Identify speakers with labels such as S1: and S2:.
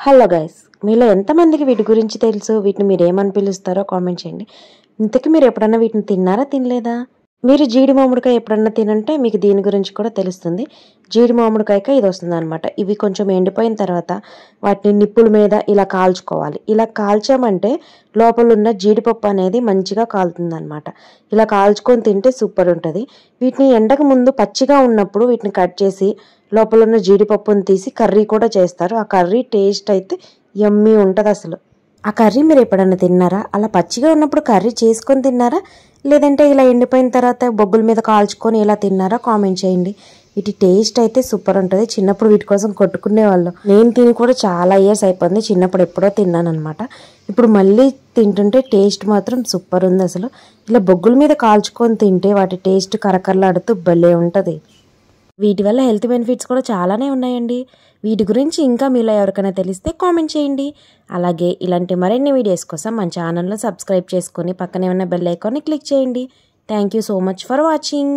S1: Hello guys, మీలో ఎంతమందికి వీటి గురించి తెలుసు? వీటిని మీరు ఏమని పిలుస్తారో కామెంట్ చేయండి. ఇంతకీ మీరు ఎప్పుడన్నా వీటిని తిన్నారా, తినలేదా? మీరు జీడి మామిడికాయ ఎప్పుడన్నా తినంటే మీకు దీని గురించి కూడా తెలుస్తుంది. జీడి మామిడికాయక ఇది వస్తుంది అనమాట. ఇవి కొంచెం ఎండిపోయిన తర్వాత వాటిని నిప్పుల మీద ఇలా కాల్చుకోవాలి. ఇలా కాల్చామంటే లోపల ఉన్న జీడిపప్పు అనేది మంచిగా కాలుతుంది అనమాట. ఇలా కాల్చుకొని తింటే సూపర్ ఉంటుంది. వీటిని ఎండకు ముందు పచ్చిగా ఉన్నప్పుడు వీటిని కట్ చేసి లోపల ఉన్న జీడిపప్పును తీసి కర్రీ కూడా చేస్తారు. ఆ కర్రీ టేస్ట్ అయితే యమ్మీ ఉంటుంది అసలు. ఆ కర్రీ మీరు ఎప్పుడన్నా తిన్నారా? అలా పచ్చిగా ఉన్నప్పుడు కర్రీ చేసుకొని తిన్నారా, లేదంటే ఇలా ఎండిపోయిన తర్వాత బొగ్గుల మీద కాల్చుకొని ఇలా తిన్నారా? కామెంట్ చేయండి. వీటి టేస్ట్ అయితే సూపర్ ఉంటుంది. చిన్నప్పుడు వీటి కోసం కొట్టుకునే వాళ్ళం. నేను తిని కూడా చాలా ఇయర్స్ అయిపోయింది. చిన్నప్పుడు ఎప్పుడో తిన్నాను అనమాట. ఇప్పుడు మళ్ళీ తింటుంటే టేస్ట్ మాత్రం సూపర్ ఉంది అసలు. ఇలా బొగ్గుల మీద కాల్చుకొని తింటే వాటి టేస్ట్ కరకరలాడుతూ భలే ఉంటుంది. వీటి వల్ల హెల్త్ బెనిఫిట్స్ కూడా చాలానే ఉన్నాయండి. వీటి గురించి ఇంకా మీలో ఎవరికైనా తెలిస్తే కామెంట్ చేయండి. అలాగే ఇలాంటి మరిన్ని వీడియోస్ కోసం మన ఛానల్ను సబ్స్క్రైబ్ చేసుకొని పక్కనే ఉన్న బెల్ ఐకాన్ని క్లిక్ చేయండి. Thank you so much for watching.